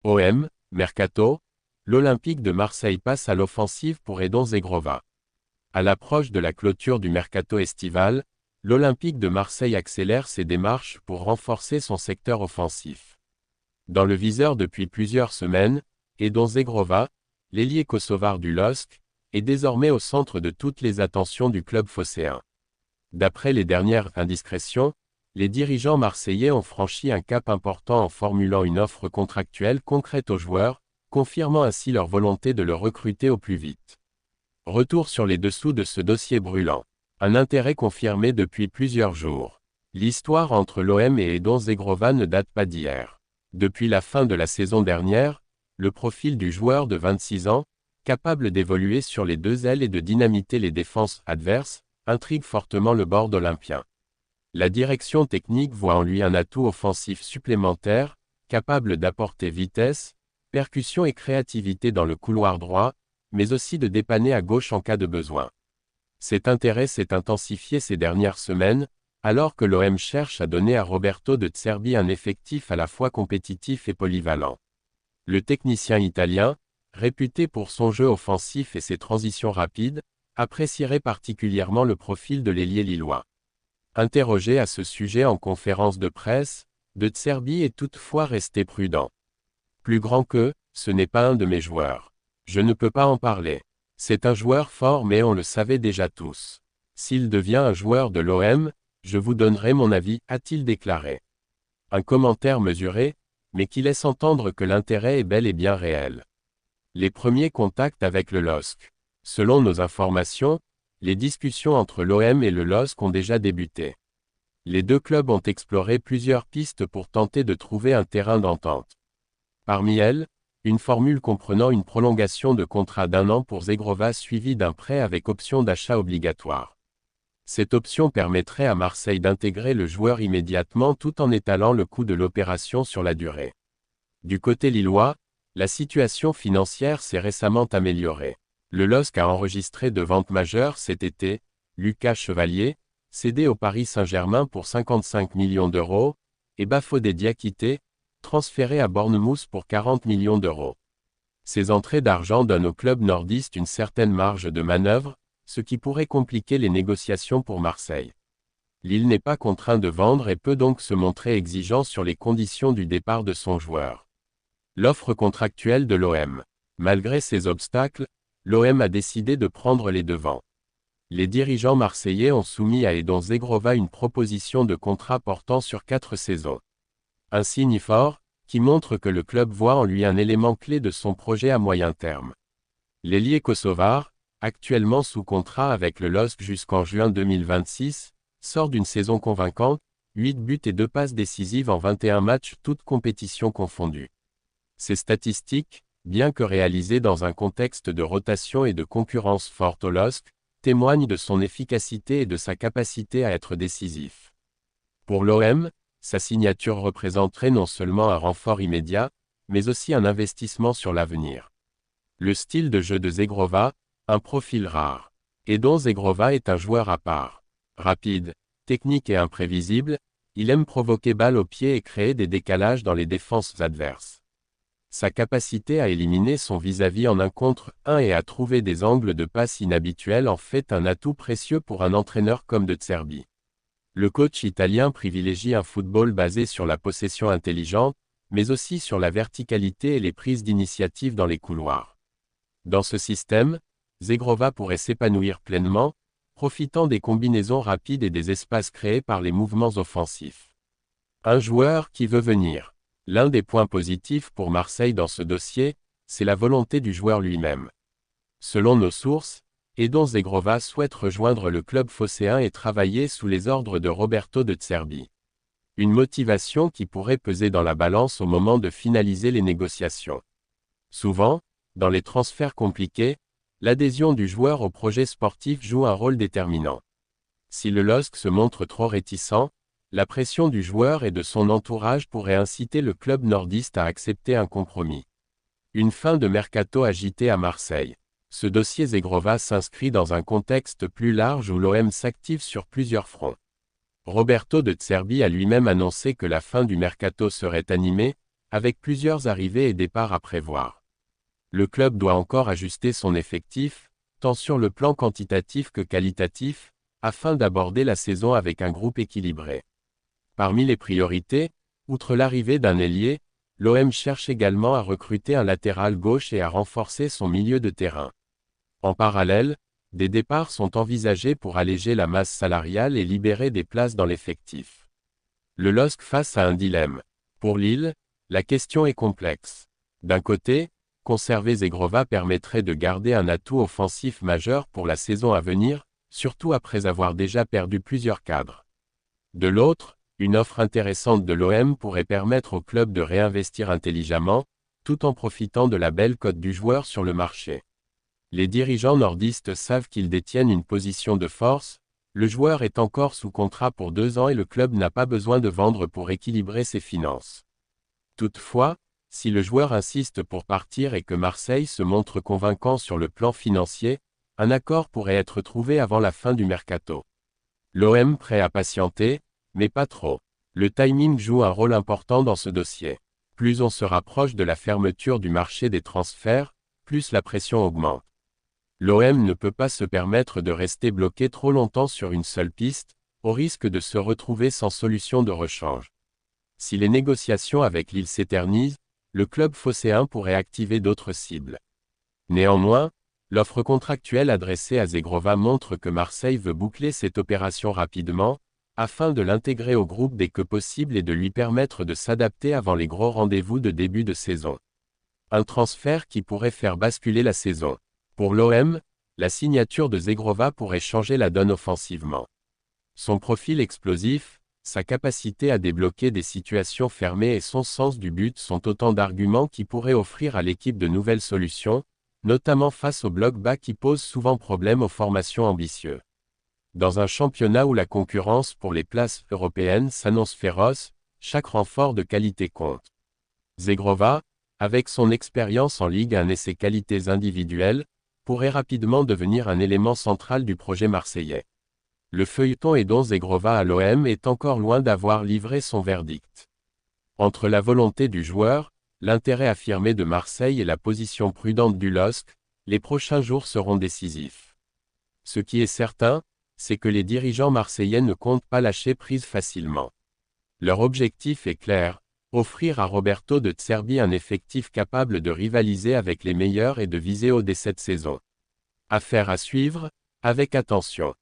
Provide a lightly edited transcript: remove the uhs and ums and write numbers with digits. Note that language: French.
OM, Mercato, l'Olympique de Marseille passe à l'offensive pour Edon Zegrova. À l'approche de la clôture du mercato estival, l'Olympique de Marseille accélère ses démarches pour renforcer son secteur offensif. Dans le viseur depuis plusieurs semaines, Edon Zegrova, l'ailier kosovar du LOSC, est désormais au centre de toutes les attentions du club phocéen. D'après les dernières indiscrétions, les dirigeants marseillais ont franchi un cap important en formulant une offre contractuelle concrète aux joueurs, confirmant ainsi leur volonté de le recruter au plus vite. Retour sur les dessous de ce dossier brûlant. Un intérêt confirmé depuis plusieurs jours. L'histoire entre l'OM et Edon Zegrova ne date pas d'hier. Depuis la fin de la saison dernière, le profil du joueur de 26 ans, capable d'évoluer sur les deux ailes et de dynamiter les défenses adverses, intrigue fortement le board olympien. La direction technique voit en lui un atout offensif supplémentaire, capable d'apporter vitesse, percussion et créativité dans le couloir droit, mais aussi de dépanner à gauche en cas de besoin. Cet intérêt s'est intensifié ces dernières semaines, alors que l'OM cherche à donner à Roberto De Zerbi un effectif à la fois compétitif et polyvalent. Le technicien italien, réputé pour son jeu offensif et ses transitions rapides, apprécierait particulièrement le profil de l'ailier lillois. Interrogé à ce sujet en conférence de presse, De Zerbi est toutefois resté prudent. Plus grand que, ce n'est pas un de mes joueurs. Je ne peux pas en parler. C'est un joueur fort mais on le savait déjà tous. S'il devient un joueur de l'OM, je vous donnerai mon avis, a-t-il déclaré. Un commentaire mesuré, mais qui laisse entendre que l'intérêt est bel et bien réel. Les premiers contacts avec le LOSC. Selon nos informations, les discussions entre l'OM et le LOSC ont déjà débuté. Les deux clubs ont exploré plusieurs pistes pour tenter de trouver un terrain d'entente. Parmi elles, une formule comprenant une prolongation de contrat d'1 an pour Zegrova suivie d'un prêt avec option d'achat obligatoire. Cette option permettrait à Marseille d'intégrer le joueur immédiatement tout en étalant le coût de l'opération sur la durée. Du côté lillois, la situation financière s'est récemment améliorée. Le LOSC a enregistré deux ventes majeures cet été, Lucas Chevalier, cédé au Paris Saint-Germain pour 55 millions d'euros, et Bafodé Diakité, transféré à Bournemouth pour 40 millions d'euros. Ces entrées d'argent donnent au club nordiste une certaine marge de manœuvre, ce qui pourrait compliquer les négociations pour Marseille. Lille n'est pas contraint de vendre et peut donc se montrer exigeant sur les conditions du départ de son joueur. L'offre contractuelle de l'OM. Malgré ces obstacles, l'OM a décidé de prendre les devants. Les dirigeants marseillais ont soumis à Edon Zegrova une proposition de contrat portant sur 4 saisons. Un signe fort, qui montre que le club voit en lui un élément clé de son projet à moyen terme. L'ailier kosovar, actuellement sous contrat avec le LOSC jusqu'en juin 2026, sort d'une saison convaincante, 8 buts et 2 passes décisives en 21 matchs toutes compétitions confondues. Ces statistiques, bien que réalisées dans un contexte de rotation et de concurrence forte au LOSC, témoignent de son efficacité et de sa capacité à être décisif. Pour l'OM, sa signature représenterait non seulement un renfort immédiat, mais aussi un investissement sur l'avenir. Le style de jeu de Zegrova, un profil rare. Edon Zegrova est un joueur à part. Rapide, technique et imprévisible, il aime provoquer balle au pied et créer des décalages dans les défenses adverses. Sa capacité à éliminer son vis-à-vis en 1 contre 1 et à trouver des angles de passe inhabituels en fait un atout précieux pour un entraîneur comme De Zerbi. Le coach italien privilégie un football basé sur la possession intelligente, mais aussi sur la verticalité et les prises d'initiative dans les couloirs. Dans ce système, Zegrova pourrait s'épanouir pleinement, profitant des combinaisons rapides et des espaces créés par les mouvements offensifs. Un joueur qui veut venir. L'un des points positifs pour Marseille dans ce dossier, c'est la volonté du joueur lui-même. Selon nos sources, Edon Zegrova souhaite rejoindre le club phocéen et travailler sous les ordres de Roberto De Zerbi. Une motivation qui pourrait peser dans la balance au moment de finaliser les négociations. Souvent, dans les transferts compliqués, l'adhésion du joueur au projet sportif joue un rôle déterminant. Si le LOSC se montre trop réticent, la pression du joueur et de son entourage pourrait inciter le club nordiste à accepter un compromis. Une fin de mercato agitée à Marseille. Ce dossier Zegrova s'inscrit dans un contexte plus large où l'OM s'active sur plusieurs fronts. Roberto De Zerbi a lui-même annoncé que la fin du mercato serait animée, avec plusieurs arrivées et départs à prévoir. Le club doit encore ajuster son effectif, tant sur le plan quantitatif que qualitatif, afin d'aborder la saison avec un groupe équilibré. Parmi les priorités, outre l'arrivée d'un ailier, l'OM cherche également à recruter un latéral gauche et à renforcer son milieu de terrain. En parallèle, des départs sont envisagés pour alléger la masse salariale et libérer des places dans l'effectif. Le LOSC face à un dilemme. Pour Lille, la question est complexe. D'un côté, conserver Zegrova permettrait de garder un atout offensif majeur pour la saison à venir, surtout après avoir déjà perdu plusieurs cadres. De l'autre, une offre intéressante de l'OM pourrait permettre au club de réinvestir intelligemment, tout en profitant de la belle cote du joueur sur le marché. Les dirigeants nordistes savent qu'ils détiennent une position de force, le joueur est encore sous contrat pour 2 ans et le club n'a pas besoin de vendre pour équilibrer ses finances. Toutefois, si le joueur insiste pour partir et que Marseille se montre convaincant sur le plan financier, un accord pourrait être trouvé avant la fin du mercato. L'OM prêt à patienter, mais pas trop. Le timing joue un rôle important dans ce dossier. Plus on se rapproche de la fermeture du marché des transferts, plus la pression augmente. L'OM ne peut pas se permettre de rester bloqué trop longtemps sur une seule piste, au risque de se retrouver sans solution de rechange. Si les négociations avec Lille s'éternisent, le club phocéen pourrait activer d'autres cibles. Néanmoins, l'offre contractuelle adressée à Zegrova montre que Marseille veut boucler cette opération rapidement, afin de l'intégrer au groupe dès que possible et de lui permettre de s'adapter avant les gros rendez-vous de début de saison. Un transfert qui pourrait faire basculer la saison. Pour l'OM, la signature de Zegrova pourrait changer la donne offensivement. Son profil explosif, sa capacité à débloquer des situations fermées et son sens du but sont autant d'arguments qui pourraient offrir à l'équipe de nouvelles solutions, notamment face au bloc bas qui pose souvent problème aux formations ambitieuses. Dans un championnat où la concurrence pour les places européennes s'annonce féroce, chaque renfort de qualité compte. Zegrova, avec son expérience en Ligue 1 et ses qualités individuelles, pourrait rapidement devenir un élément central du projet marseillais. Le feuilleton Edon Zegrova à l'OM est encore loin d'avoir livré son verdict. Entre la volonté du joueur, l'intérêt affirmé de Marseille et la position prudente du LOSC, les prochains jours seront décisifs. Ce qui est certain, c'est que les dirigeants marseillais ne comptent pas lâcher prise facilement. Leur objectif est clair, offrir à Roberto de Zerbi un effectif capable de rivaliser avec les meilleurs et de viser haut dès cette saison. Affaire à suivre, avec attention.